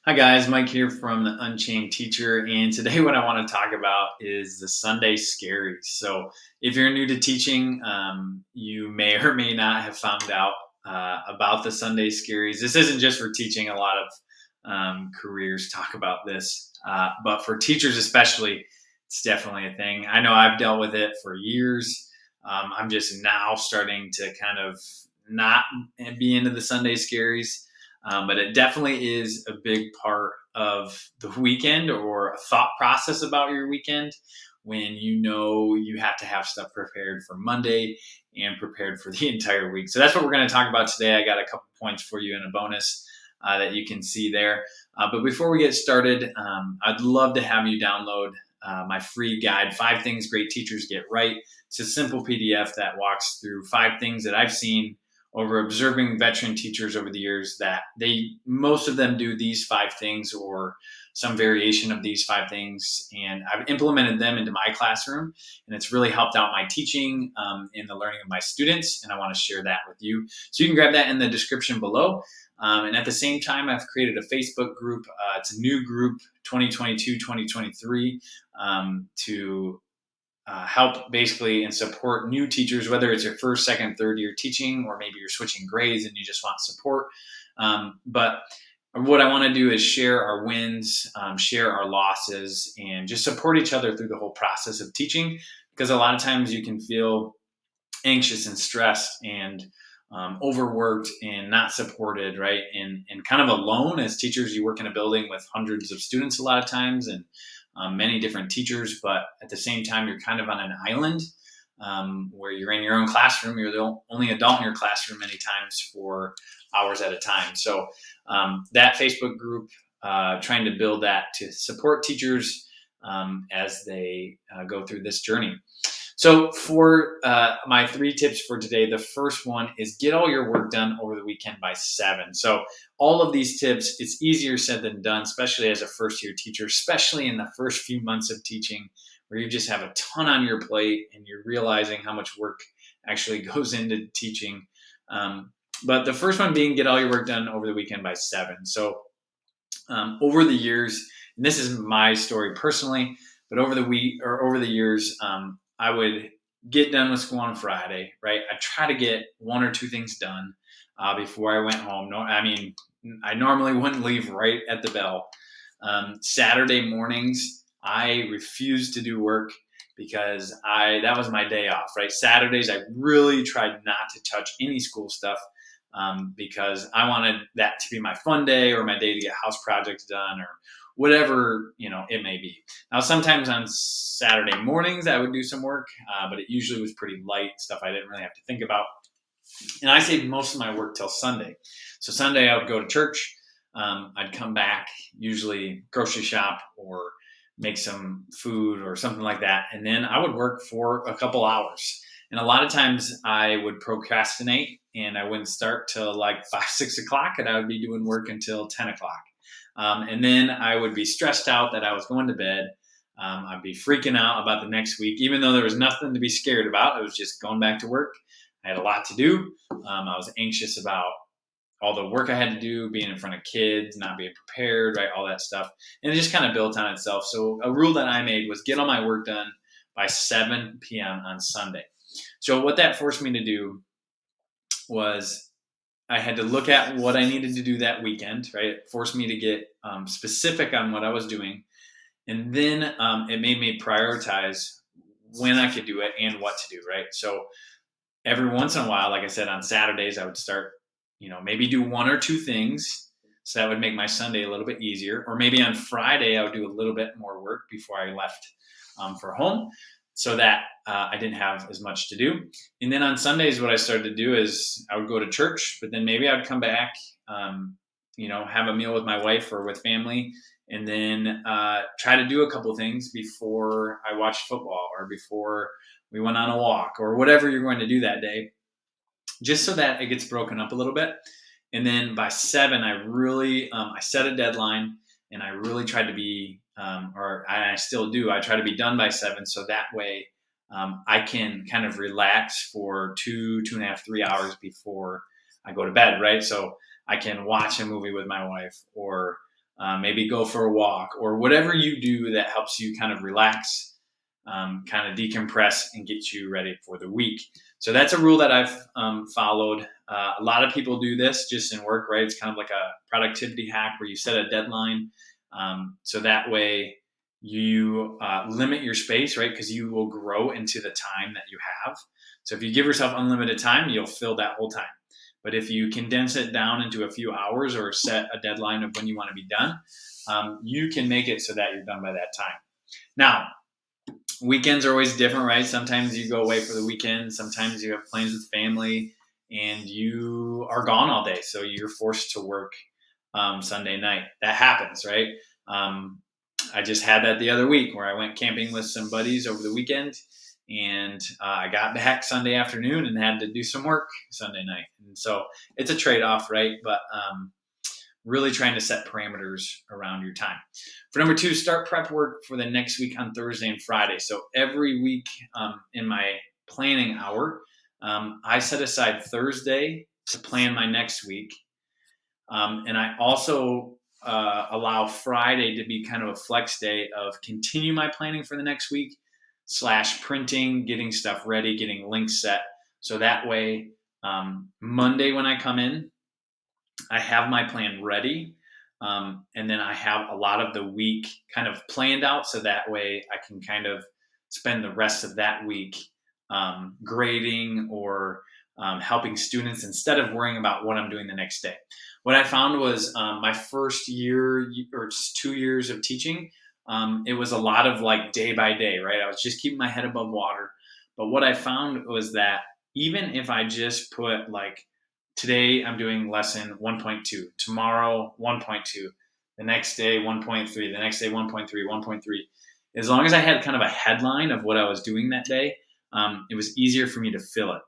Hi guys, Mike here from the Unchained Teacher, and today what I want to talk about is the Sunday Scaries. So, if you're new to teaching, you may or may not have found out about the Sunday Scaries. This isn't just for teaching; a lot of careers talk about this, but for teachers especially, it's definitely a thing. I know I've dealt with it for years. I'm just now starting to kind of not be into the Sunday Scaries, but it definitely is a big part of the weekend or a thought process about your weekend when you know you have to have stuff prepared for Monday and prepared for the entire week. So that's what we're going to talk about today. I got a couple points for you and a bonus that you can see there. But before we get started, I'd love to have you download my free guide, 5 Things Great Teachers Get Right. It's a simple PDF that walks through 5 things that I've seen over observing veteran teachers over the years that most of them do these 5 things or some variation of these 5 things, and I've implemented them into my classroom, and it's really helped out my teaching in the learning of my students, and I want to share that with you. So you can grab that in the description below. And at the same time, I've created a Facebook group. It's a new group, 2022-2023, to help basically and support new teachers, whether it's your first, second, third year teaching, or maybe you're switching grades and you just want support. But what I want to do is share our wins, share our losses, and just support each other through the whole process of teaching. Because a lot of times you can feel anxious and stressed and overworked and not supported, right? And kind of alone as teachers. You work in a building with hundreds of students a lot of times, and many different teachers, but at the same time, you're kind of on an island where you're in your own classroom. You're the only adult in your classroom many times for hours at a time. So that Facebook group, trying to build that to support teachers as they go through this journey. So for my 3 tips for today, the first one is get all your work done over the weekend by 7. So all of these tips, it's easier said than done, especially as a first year teacher, especially in the first few months of teaching where you just have a ton on your plate and you're realizing how much work actually goes into teaching. But the first one being get all your work done over the weekend by 7. So over the years, and this is my story personally, but over the years, I would get done with school on Friday, right? I try to get 1 or 2 things done before I went home. No, I mean, I normally wouldn't leave right at the bell. Saturday mornings, I refused to do work because that was my day off, right? Saturdays, I really tried not to touch any school stuff because I wanted that to be my fun day or my day to get house projects done or whatever it may be. Now, sometimes on Saturday mornings I would do some work, but it usually was pretty light stuff I didn't really have to think about. And I saved most of my work till Sunday. So Sunday I would go to church. I'd come back, usually grocery shop or make some food or something like that, and then I would work for a couple hours. And a lot of times I would procrastinate and I wouldn't start till like 5, 6 o'clock, and I would be doing work until 10 o'clock. And then I would be stressed out that I was going to bed. I'd be freaking out about the next week, even though there was nothing to be scared about. It was just going back to work. I had a lot to do. I was anxious about all the work I had to do, being in front of kids, not being prepared, right? All that stuff. And it just kind of built on itself. So a rule that I made was get all my work done by 7 p.m. on Sunday. So what that forced me to do was I had to look at what I needed to do that weekend, right? It forced me to get specific on what I was doing. And then it made me prioritize when I could do it and what to do, right? So every once in a while, like I said, on Saturdays, I would start, maybe do 1 or 2 things. So that would make my Sunday a little bit easier. Or maybe on Friday, I would do a little bit more work before I left for home so that I didn't have as much to do. And then on Sundays, what I started to do is I would go to church, but then maybe I'd come back, have a meal with my wife or with family, and then try to do a couple things before I watched football or before we went on a walk or whatever you're going to do that day, just so that it gets broken up a little bit. And then by 7, I really, I set a deadline and I really tried to be, I still do, I try to be done by 7. So that way I can kind of relax for 2.5, 3 hours before I go to bed, right? So I can watch a movie with my wife or maybe go for a walk, or whatever you do that helps you kind of relax, kind of decompress, and get you ready for the week. So that's a rule that I've followed. A lot of people do this just in work, right? It's kind of like a productivity hack where you set a deadline. So that way you limit your space, right? Because you will grow into the time that you have. So if you give yourself unlimited time, you'll fill that whole time. But if you condense it down into a few hours or set a deadline of when you want to be done, you can make it so that you're done by that time. Now, weekends are always different, right? Sometimes you go away for the weekend. Sometimes you have plans with family and you are gone all day. So you're forced to work Sunday night. That happens, right? Um, I just had that the other week where I went camping with some buddies over the weekend, and I got back Sunday afternoon and had to do some work Sunday night. And so it's a trade-off, right? But really trying to set parameters around your time. For number 2, start prep work for the next week on Thursday and Friday. So every week in my planning hour, I set aside Thursday to plan my next week. And I also allow Friday to be kind of a flex day of continue my planning for the next week / printing, getting stuff ready, getting links set. So that way, Monday when I come in, I have my plan ready. And then I have a lot of the week kind of planned out. So that way I can kind of spend the rest of that week grading or helping students instead of worrying about what I'm doing the next day. What I found was my first year or 2 years of teaching, it was a lot of like day by day, right? I was just keeping my head above water. But what I found was that even if I just put like, today I'm doing lesson 1.2, tomorrow 1.2, the next day 1.3, the next day 1.3, 1.3. As long as I had kind of a headline of what I was doing that day, it was easier for me to fill it.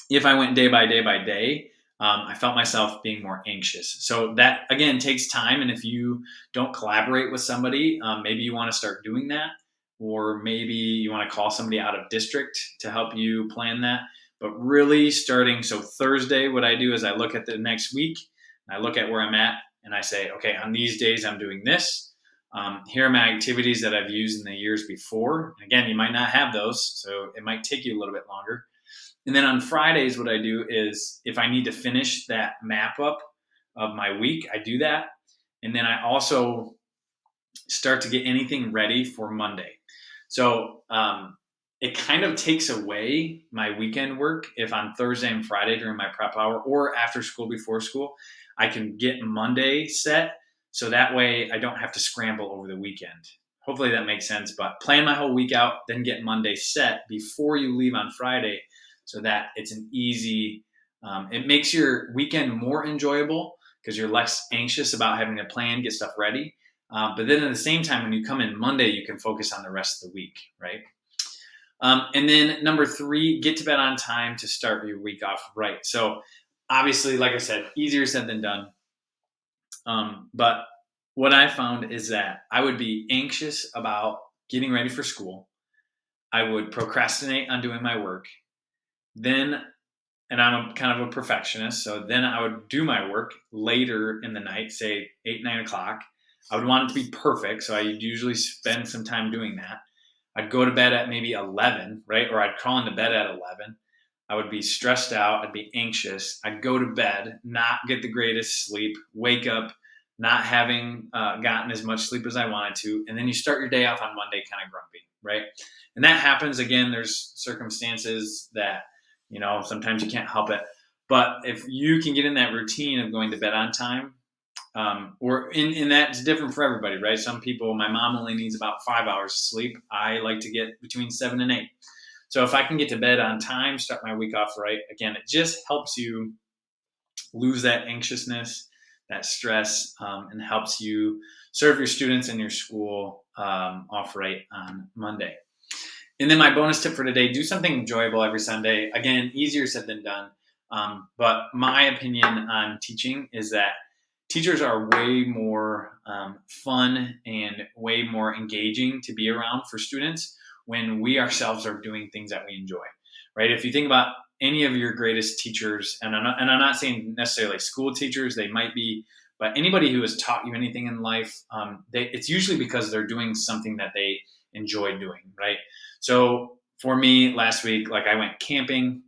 If I went day by day by day, I felt myself being more anxious. So that, again, takes time. And if you don't collaborate with somebody, maybe you want to start doing that, or maybe you want to call somebody out of district to help you plan that. But really starting, so Thursday, what I do is I look at the next week, I look at where I'm at, and I say, okay, on these days I'm doing this. Here are my activities that I've used in the years before. And again, you might not have those, so it might take you a little bit longer. And then on Fridays, what I do is if I need to finish that map up of my week, I do that. And then I also start to get anything ready for Monday. So it kind of takes away my weekend work if on Thursday and Friday during my prep hour or after school, before school, I can get Monday set. So that way I don't have to scramble over the weekend. Hopefully that makes sense. But plan my whole week out, then get Monday set before you leave on Friday, so that it's an easy, it makes your weekend more enjoyable because you're less anxious about having to plan, get stuff ready. But then at the same time, when you come in Monday, you can focus on the rest of the week, right? And then number 3, get to bed on time to start your week off right. So obviously, like I said, easier said than done. But what I found is that I would be anxious about getting ready for school. I would procrastinate on doing my work. Then, and I'm kind of a perfectionist, so then I would do my work later in the night, say 8, 9 o'clock. I would want it to be perfect, so I usually spend some time doing that. I'd go to bed at maybe 11, right? Or I'd crawl into bed at 11. I would be stressed out. I'd be anxious. I'd go to bed, not get the greatest sleep, wake up not having gotten as much sleep as I wanted to. And then you start your day off on Monday kind of grumpy, right? And that happens. Again, there's circumstances that, sometimes you can't help it. But if you can get in that routine of going to bed on time, or in that's different for everybody, right? Some people, my mom only needs about 5 hours of sleep. I like to get between 7 and 8. So if I can get to bed on time, start my week off right, again, it just helps you lose that anxiousness, that stress, and helps you serve your students and your school off right on Monday. And then my bonus tip for today, do something enjoyable every Sunday. Again, easier said than done. But my opinion on teaching is that teachers are way more fun and way more engaging to be around for students when we ourselves are doing things that we enjoy, right? If you think about any of your greatest teachers, and I'm not saying necessarily school teachers, they might be But anybody who has taught you anything in life, it's usually because they're doing something that they enjoy doing, right? So for me, last week, like I went camping.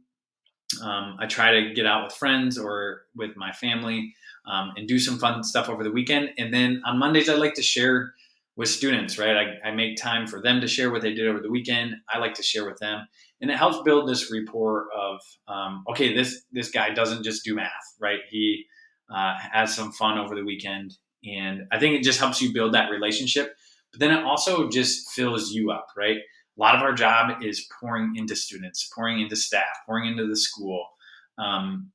I try to get out with friends or with my family and do some fun stuff over the weekend. And then on Mondays, I like to share with students, right? I make time for them to share what they did over the weekend. I like to share with them. And it helps build this rapport of, okay, this guy doesn't just do math, right? He has some fun over the weekend. And I think it just helps you build that relationship. But then it also just fills you up, right? A lot of our job is pouring into students, pouring into staff, pouring into the school. Um,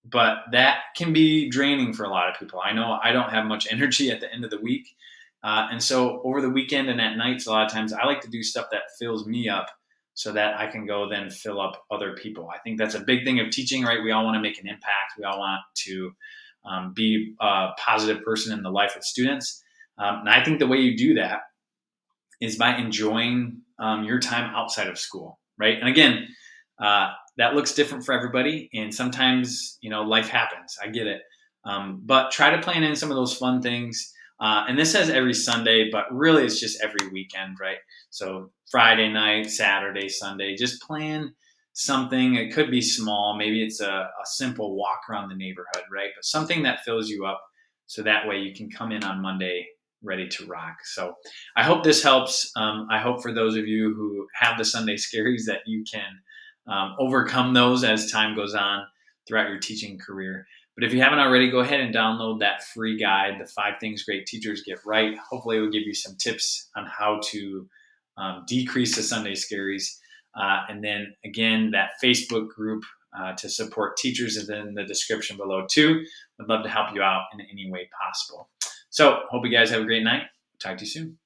but that can be draining for a lot of people. I know I don't have much energy at the end of the week. And so over the weekend and at nights, a lot of times I like to do stuff that fills me up so that I can go then fill up other people. I think that's a big thing of teaching, right? We all want to make an impact. We all want to be a positive person in the life of students. And I think the way you do that is by enjoying your time outside of school, right? And again, that looks different for everybody, and sometimes life happens. I get it, but try to plan in some of those fun things. And this says every Sunday, but really it's just every weekend, right? So Friday night, Saturday, Sunday, just plan something. It could be small, maybe it's a simple walk around the neighborhood, right? But something that fills you up, so that way you can come in on Monday ready to rock. So I hope this helps. I hope for those of you who have the Sunday scaries that you can overcome those as time goes on throughout your teaching career. But if you haven't already, go ahead and download that free guide, The 5 Things Great Teachers Get Right. Hopefully it will give you some tips on how to decrease the Sunday scaries. And then again, that Facebook group to support teachers is in the description below too. I'd love to help you out in any way possible. So hope you guys have a great night. Talk to you soon.